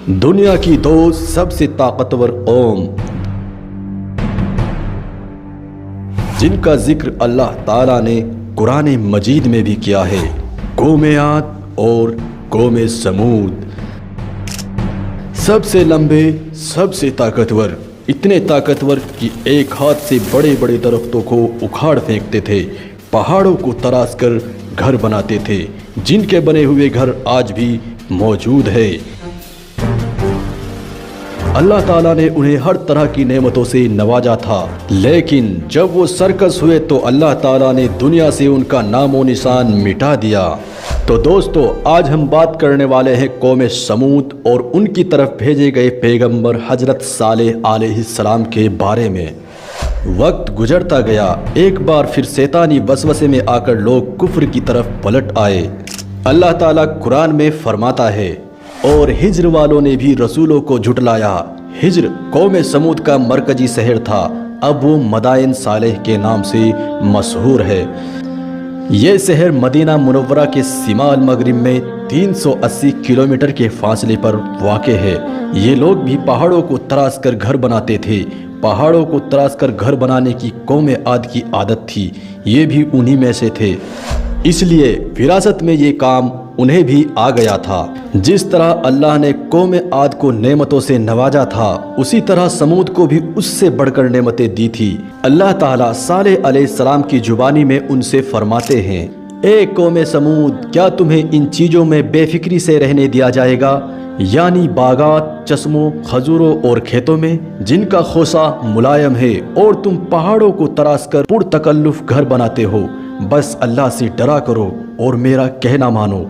دنیا کی دو سب سے طاقتور قوم جن کا ذکر اللہ تعالیٰ نے قرآن مجید میں بھی کیا ہے، قوم عاد اور قوم سمود۔ سب سے لمبے، سب سے طاقتور، اتنے طاقتور کہ ایک ہاتھ سے بڑے بڑے درختوں کو اکھاڑ پھینکتے تھے، پہاڑوں کو تراش کر گھر بناتے تھے، جن کے بنے ہوئے گھر آج بھی موجود ہے۔ اللہ تعالیٰ نے انہیں ہر طرح کی نعمتوں سے نوازا تھا، لیکن جب وہ سرکش ہوئے تو اللہ تعالیٰ نے دنیا سے ان کا نام و نشان مٹا دیا۔ تو دوستو، آج ہم بات کرنے والے ہیں قوم سمود اور ان کی طرف بھیجے گئے پیغمبر حضرت صالح علیہ السلام کے بارے میں۔ وقت گزرتا گیا، ایک بار پھر شیطانی وسوسے میں آ کر لوگ کفر کی طرف پلٹ آئے۔ اللہ تعالیٰ قرآن میں فرماتا ہے، اور ہجر والوں نے بھی رسولوں کو جھٹلایا۔ ہجر قوم سمود کا مرکزی شہر تھا، اب وہ مدائن صالح کے نام سے مشہور ہے۔ یہ شہر مدینہ منورہ کے شمال مغرب میں 380 کلومیٹر کے فاصلے پر واقع ہے۔ یہ لوگ بھی پہاڑوں کو تراش کر گھر بناتے تھے۔ پہاڑوں کو تراش کر گھر بنانے کی قوم عاد کی عادت تھی، یہ بھی انہی میں سے تھے، اس لیے وراثت میں یہ کام انہیں بھی آ گیا تھا۔ جس طرح اللہ نے قوم عاد کو نعمتوں سے نوازا تھا، اسی طرح سمود کو بھی اس سے بڑھ کر نعمتیں دی تھی۔ اللہ تعالیٰ صالح علیہ السلام کی زبانی میں ان سے فرماتے ہیں، اے قوم سمود، کیا تمہیں ان چیزوں میں بے فکری سے رہنے دیا جائے گا، یعنی باغات، چشموں، کھجوروں اور کھیتوں میں جن کا خوشہ ملائم ہے، اور تم پہاڑوں کو تراش کر پر تکلف گھر بناتے ہو۔ بس اللہ سے ڈرا کرو اور میرا کہنا مانو۔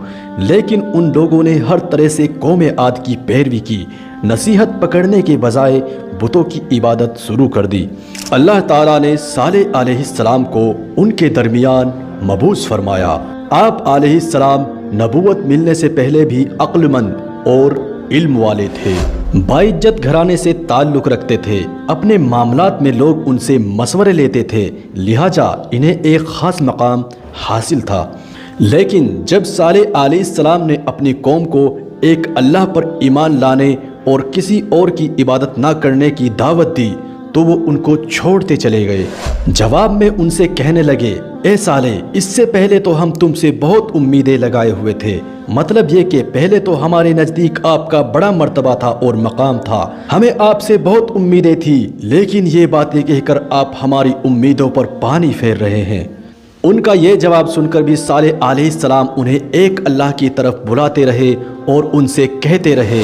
لیکن ان لوگوں نے ہر طرح سے قوم عاد کی پیروی کی، نصیحت پکڑنے کے بجائے بتوں کی عبادت شروع کر دی۔ اللہ تعالیٰ نے صالح علیہ السلام کو ان کے درمیان مبعوث فرمایا۔ آپ علیہ السلام نبوت ملنے سے پہلے بھی عقل مند اور علم والے تھے، باعزت گھرانے سے تعلق رکھتے تھے، اپنے معاملات میں لوگ ان سے مشورے لیتے تھے، لہٰذا انہیں ایک خاص مقام حاصل تھا۔ لیکن جب صالح علیہ السلام نے اپنی قوم کو ایک اللہ پر ایمان لانے اور کسی اور کی عبادت نہ کرنے کی دعوت دی تو وہ ان کو چھوڑتے چلے گئے۔ جواب میں ان سے کہنے لگے، اے صالح، اس سے پہلے تو ہم تم سے بہت امیدیں لگائے ہوئے تھے، مطلب یہ کہ پہلے تو ہمارے نزدیک آپ کا بڑا مرتبہ تھا اور مقام تھا، ہمیں آپ سے بہت امیدیں تھی، لیکن یہ باتیں کہہ کر آپ ہماری امیدوں پر پانی پھیر رہے ہیں۔ ان کا یہ جواب سن کر بھی صالح علیہ السلام انہیں ایک اللہ کی طرف بلاتے رہے اور ان سے کہتے رہے،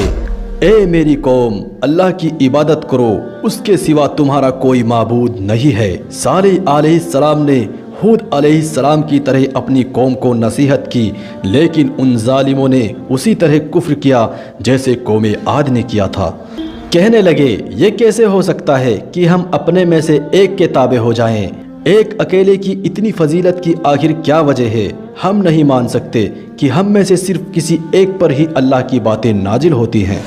اے میری قوم، اللہ کی عبادت کرو، اس کے سوا تمہارا کوئی معبود نہیں ہے۔ صالح علیہ السلام نے ہود علیہ السلام کی طرح اپنی قوم کو نصیحت کی، لیکن ان ظالموں نے اسی طرح کفر کیا جیسے قوم عاد نے کیا تھا۔ کہنے لگے، یہ کیسے ہو سکتا ہے کہ ہم اپنے میں سے ایک کے تابع ہو جائیں؟ ایک اکیلے کی اتنی فضیلت کی آخر کیا وجہ ہے؟ ہم نہیں مان سکتے کہ ہم میں سے صرف کسی ایک پر ہی اللہ کی باتیں نازل ہوتی ہیں۔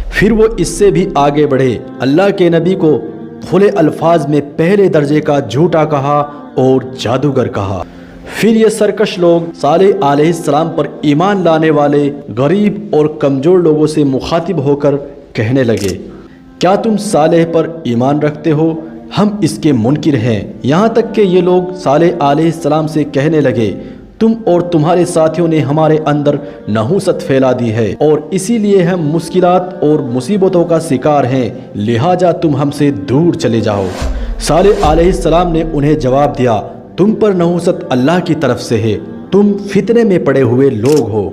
پھر وہ اس سے بھی آگے بڑھے، اللہ کے نبی کو کھلے الفاظ میں پہلے درجے کا جھوٹا کہا اور جادوگر کہا۔ پھر یہ سرکش لوگ صالح علیہ السلام پر ایمان لانے والے غریب اور کمزور لوگوں سے مخاطب ہو کر کہنے لگے، کیا تم صالح پر ایمان رکھتے ہو؟ ہم اس کے منکر ہیں۔ یہاں تک کہ یہ لوگ صالح علیہ السلام سے کہنے لگے، تم اور تمہارے ساتھیوں نے ہمارے اندر نحوست پھیلا دی ہے اور اسی لیے ہم مشکلات اور مصیبتوں کا شکار ہیں، لہٰذا تم ہم سے دور چلے جاؤ۔ صالح علیہ السلام نے انہیں جواب دیا، تم پر نحوست اللہ کی طرف سے ہے، تم فتنے میں پڑے ہوئے لوگ ہو۔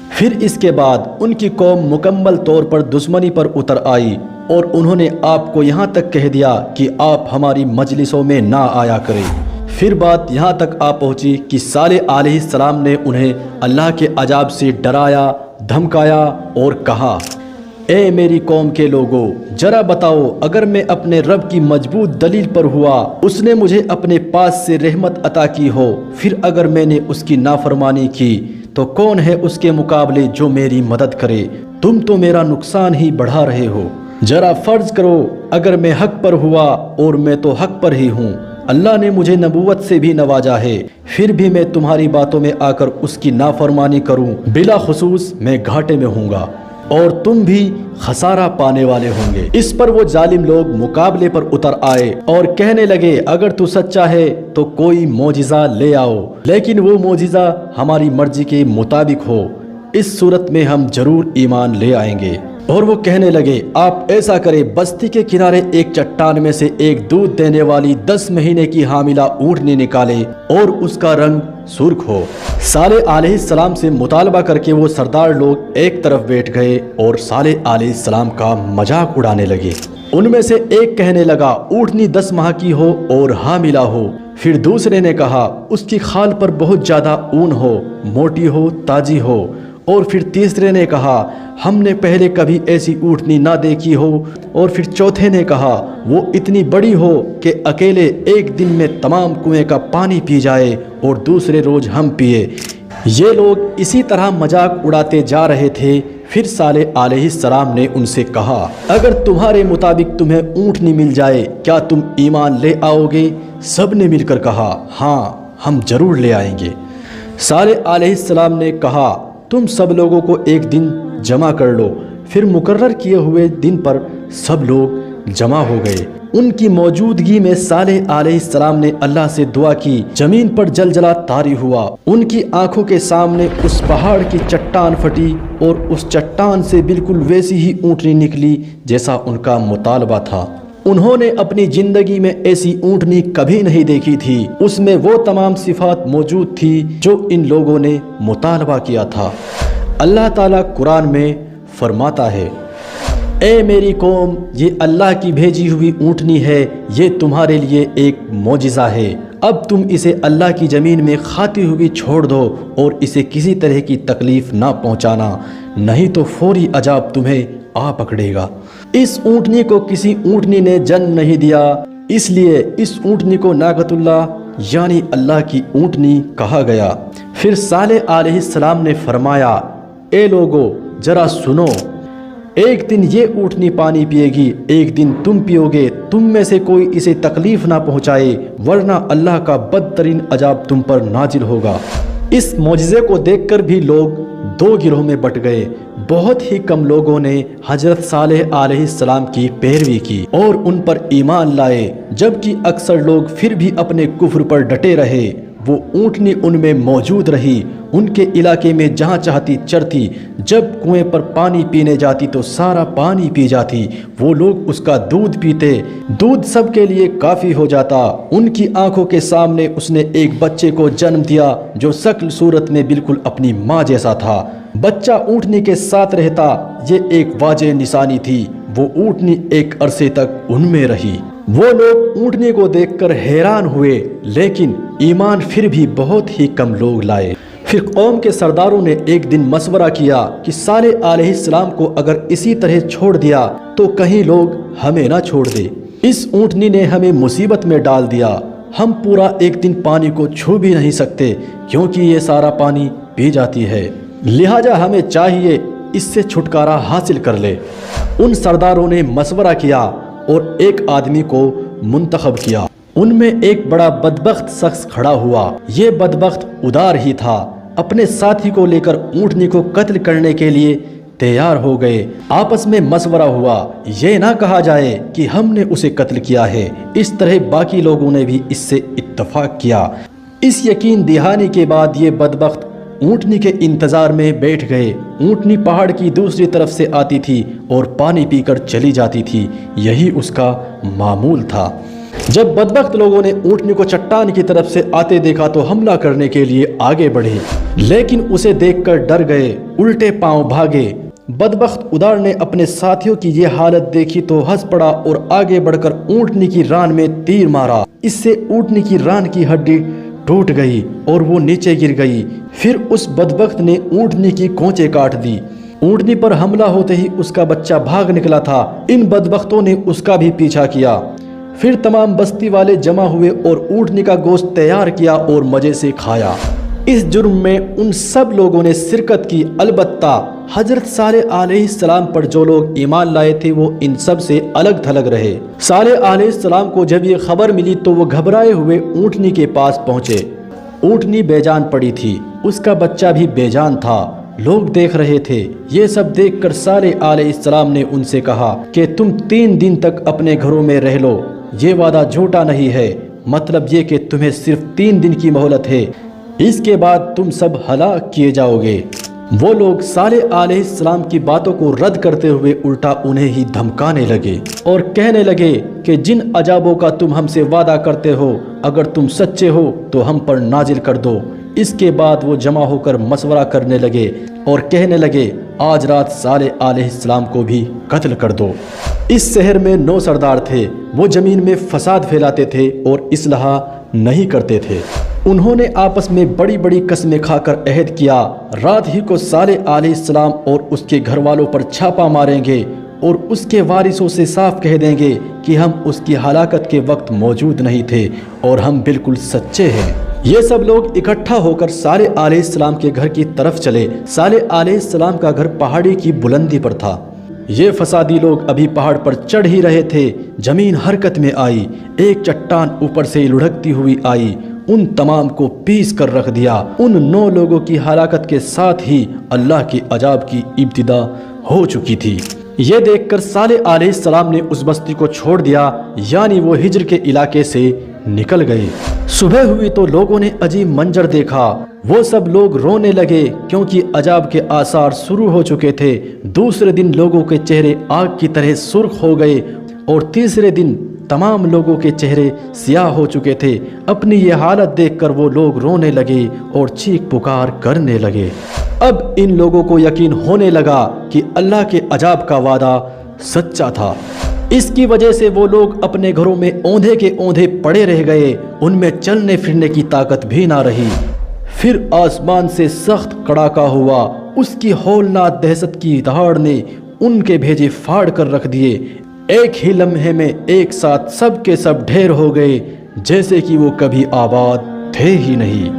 پھر اس کے بعد ان کی قوم مکمل طور پر دشمنی پر اتر آئی اور انہوں نے آپ کو یہاں تک کہہ دیا کہ آپ ہماری مجلسوں میں نہ آیا کریں۔ پھر بات یہاں تک آ پہنچی کہ صالح علیہ السلام نے انہیں اللہ کے عذاب سے ڈرایا، دھمکایا اور کہا، اے میری قوم کے لوگوں، ذرا بتاؤ، اگر میں اپنے رب کی مضبوط دلیل پر ہوا، اس نے مجھے اپنے پاس سے رحمت عطا کی ہو، پھر اگر میں نے اس کی نافرمانی کی تو کون ہے اس کے مقابلے جو میری مدد کرے؟ تم تو میرا نقصان ہی بڑھا رہے ہو۔ ذرا فرض کرو اگر میں حق پر ہوا، اور میں تو حق پر ہی ہوں، اللہ نے مجھے نبوت سے بھی نوازا ہے، پھر بھی میں تمہاری باتوں میں آ کر اس کی نافرمانی کروں، بلا خصوص میں گھاٹے میں ہوں گا۔ اور تم بھی خسارہ پانے والے ہوں گے۔ اس پر وہ ظالم لوگ مقابلے پر اتر آئے اور کہنے لگے اگر تو سچا ہے تو کوئی معجزہ لے آؤ، لیکن وہ معجزہ ہماری مرضی کے مطابق ہو، اس صورت میں ہم ضرور ایمان لے آئیں گے۔ اور وہ کہنے لگے آپ ایسا کریں، بستی کے کنارے ایک چٹان میں سے ایک دودھ دینے والی 10 مہینے کی حاملہ اونٹنی نکالے اور اس کا رنگ سرخ ہو۔ صالح علیہ السلام سے مطالبہ کر کے وہ سردار لوگ ایک طرف بیٹھ گئے اور صالح علیہ السلام کا مذاق اڑانے لگے۔ ان میں سے ایک کہنے لگا اونٹنی 10 ماہ کی ہو اور حاملہ ہو۔ پھر دوسرے نے کہا اس کی خال پر بہت زیادہ اون ہو، موٹی ہو، تازی ہو۔ اور پھر تیسرے نے کہا ہم نے پہلے کبھی ایسی اونٹنی نہ دیکھی ہو۔ اور پھر چوتھے نے کہا وہ اتنی بڑی ہو کہ اکیلے ایک دن میں تمام کنویں کا پانی پی جائے اور دوسرے روز ہم پیے۔ یہ لوگ اسی طرح مذاق اڑاتے جا رہے تھے۔ پھر صالح علیہ السلام نے ان سے کہا اگر تمہارے مطابق تمہیں اونٹنی مل جائے کیا تم ایمان لے آؤ گے؟ سب نے مل کر کہا ہاں ہم ضرور لے آئیں گے۔ صالح علیہ السلام نے کہا تم سب لوگوں کو ایک دن جمع کر لو۔ پھر مقرر کیے ہوئے دن پر سب لوگ جمع ہو گئے۔ ان کی موجودگی میں صالح علیہ السلام نے اللہ سے دعا کی، زمین پر زلزلہ طاری ہوا، ان کی آنکھوں کے سامنے اس پہاڑ کی چٹان پھٹی اور اس چٹان سے بالکل ویسی ہی اونٹنی نکلی جیسا ان کا مطالبہ تھا۔ انہوں نے اپنی زندگی میں ایسی اونٹنی کبھی نہیں دیکھی تھی، اس میں وہ تمام صفات موجود تھی جو ان لوگوں نے مطالبہ کیا تھا۔ اللہ تعالیٰ قرآن میں فرماتا ہے اے میری قوم یہ اللہ کی بھیجی ہوئی اونٹنی ہے، یہ تمہارے لیے ایک معجزہ ہے، اب تم اسے اللہ کی زمین میں کھاتی ہوئی چھوڑ دو اور اسے کسی طرح کی تکلیف نہ پہنچانا، نہیں تو فوری عذاب تمہیں آ پکڑے گا۔ اس اونٹنی کو کسی اونٹنی نے جنم نہیں دیا، اس لیے اس اونٹنی کو ناقۃ اللہ یعنی اللہ کی اونٹنی کہا گیا۔ پھر صالح علیہ السلام نے فرمایا اے لوگو ذرا سنو، ایک دن یہ اونٹنی پانی پیے گی، ایک دن تم پیو گے، تم میں سے کوئی اسے تکلیف نہ پہنچائے ورنہ اللہ کا بدترین عذاب تم پر نازل ہوگا۔ اس معجزے کو دیکھ کر بھی لوگ دو گروہ میں بٹ گئے۔ بہت ہی کم لوگوں نے حضرت صالح علیہ السلام کی پیروی کی اور ان پر ایمان لائے، جبکہ اکثر لوگ پھر بھی اپنے کفر پر ڈٹے رہے۔ وہ اونٹنی ان میں موجود رہی، ان کے علاقے میں جہاں چاہتی چرتی، جب کنویں پر پانی پینے جاتی تو سارا پانی پی جاتی، وہ لوگ اس کا دودھ پیتے، دودھ سب کے لیے کافی ہو جاتا۔ ان کی آنکھوں کے سامنے اس نے ایک بچے کو جنم دیا جو شکل صورت میں بالکل اپنی ماں جیسا تھا۔ بچہ اونٹنی کے ساتھ رہتا، یہ ایک واضح نشانی تھی۔ وہ اونٹنی ایک عرصے تک ان میں رہی۔ وہ لوگ اونٹنی کو دیکھ کر حیران ہوئے، لیکن ایمان پھر بھی بہت ہی کم لوگ لائے۔ پھر قوم کے سرداروں نے ایک دن مشورہ کیا کہ صالح علیہ السلام کو اگر اسی طرح چھوڑ دیا تو کہیں لوگ ہمیں نہ چھوڑ دے، اس اونٹنی نے ہمیں مصیبت میں ڈال دیا، ہم پورا ایک دن پانی کو چھو بھی نہیں سکتے کیونکہ یہ سارا پانی پی جاتی ہے، لہٰذا ہمیں چاہیے اس سے چھٹکارا حاصل کر لے۔ ان سرداروں نے مشورہ کیا اور ایک آدمی کو منتخب کیا۔ ان میں ایک بڑا بدبخت شخص کھڑا ہوا، یہ بدبخت ادار ہی تھا، اپنے ساتھی کو لے کر اونٹنی کو قتل کرنے کے لیے تیار ہو گئے۔ آپس میں مشورہ ہوا یہ نہ کہا جائے کہ ہم نے اسے قتل کیا ہے، اس طرح باقی لوگوں نے بھی اس سے اتفاق کیا۔ اس یقین دہانی کے بعد یہ بدبخت اونٹنی کے انتظار میں بیٹھ گئے۔ اونٹنی پہاڑ کی دوسری طرف سے آتی تھی اور پانی پی کر چلی جاتی تھی، یہی اس کا معمول تھا۔ جب بدبخت لوگوں نے اونٹنی کو چٹان کی طرف سے آتے دیکھا تو حملہ کرنے کے لیے آگے بڑھے، لیکن اسے دیکھ کر ڈر گئے، الٹے پاؤں بھاگے۔ بدبخت ادار نے اپنے ساتھیوں کی یہ حالت دیکھی تو ہنس پڑا اور آگے بڑھ کر اونٹنی کی ران میں تیر مارا، اس سے اونٹنی کی ران کی ہڈی ٹوٹ گئی اور وہ نیچے گر گئی۔ پھر اس بدبخت نے اونٹنی کی کونچیں کاٹ دی۔ اونٹنی پر حملہ ہوتے ہی اس کا بچہ بھاگ نکلا تھا، ان بدبختوں نے اس کا بھی پیچھا کیا۔ پھر تمام بستی والے جمع ہوئے اور اونٹنی کا گوشت تیار کیا اور مزے سے کھایا۔ اس جرم میں ان سب لوگوں نے شرکت کی، البتہ حضرت صالح علیہ السلام پر جو لوگ ایمان لائے تھے وہ ان سب سے الگ تھلگ رہے۔ صالح علیہ السلام کو جب یہ خبر ملی تو وہ گھبرائے ہوئے اونٹنی کے پاس پہنچے۔ اونٹنی بے جان پڑی تھی، اس کا بچہ بھی بے جان تھا۔ لوگ دیکھ رہے تھے۔ یہ سب دیکھ کر صالح علیہ السلام نے ان سے کہا کہ تم 3 دن تک اپنے گھروں میں رہ لو، یہ وعدہ جھوٹا نہیں ہے، مطلب یہ کہ تمہیں صرف 3 دن کی مہلت ہے، اس کے بعد تم سب ہلاک کیے جاؤ گے۔ وہ لوگ صالح علیہ السلام کی باتوں کو رد کرتے ہوئے الٹا انہیں ہی دھمکانے لگے اور کہنے لگے کہ جن عذابوں کا تم ہم سے وعدہ کرتے ہو اگر تم سچے ہو تو ہم پر نازل کر دو۔ اس کے بعد وہ جمع ہو کر مشورہ کرنے لگے اور کہنے لگے آج رات صالح علیہ السلام کو بھی قتل کر دو۔ اس شہر میں 9 سردار تھے، وہ زمین میں فساد پھیلاتے تھے اور اصلاح نہیں کرتے تھے۔ انہوں نے آپس میں بڑی بڑی قسمیں کھا کر عہد کیا رات ہی کو صالح علیہ السلام اور اس کے گھر والوں پر چھاپا ماریں گے اور اس کے وارثوں سے صاف کہہ دیں گے کہ ہم اس کی ہلاکت کے وقت موجود نہیں تھے اور ہم بالکل سچے ہیں۔ یہ سب لوگ اکٹھا ہو کر صالح علیہ السلام کے گھر کی طرف چلے۔ صالح علیہ السلام کا گھر پہاڑی کی بلندی پر تھا۔ یہ فسادی لوگ ابھی پہاڑ پر چڑھ ہی رہے تھے، زمین حرکت میں آئی، ایک چٹان اوپر سے لڑھکتی ہوئی آئی، ان تمام کو پیس کر رکھ دیا۔ ان 9 لوگوں کی ہلاکت کے ساتھ ہی اللہ کے عذاب کی ابتدا ہو چکی تھی۔ یہ دیکھ کر صالح علیہ السلام نے اس بستی کو چھوڑ دیا، یعنی وہ ہجر کے علاقے سے نکل گئے۔ صبح ہوئی تو لوگوں نے عجیب منظر دیکھا، وہ سب لوگ رونے لگے کیونکہ عذاب کے آثار شروع ہو چکے تھے۔ دوسرے دن لوگوں کے چہرے آگ کی طرح سرخ ہو گئے اور تیسرے دن تمام لوگوں کے چہرے سیاہ ہو چکے تھے۔ اپنی یہ حالت دیکھ کر وہ لوگ رونے لگے اور چیخ پکار کرنے لگے۔ اب ان لوگوں کو یقین ہونے لگا کہ اللہ کے عذاب کا وعدہ سچا تھا۔ اس کی وجہ سے وہ لوگ اپنے گھروں میں اوندھے کے اوندھے پڑے رہ گئے، ان میں چلنے پھرنے کی طاقت بھی نہ رہی۔ پھر آسمان سے سخت کڑاکا ہوا، اس کی ہولناک دہشت کی دہاڑ نے ان کے بھیجے پھاڑ کر رکھ دیے۔ ایک ہی لمحے میں ایک ساتھ سب کے سب ڈھیر ہو گئے، جیسے کہ وہ کبھی آباد تھے ہی نہیں۔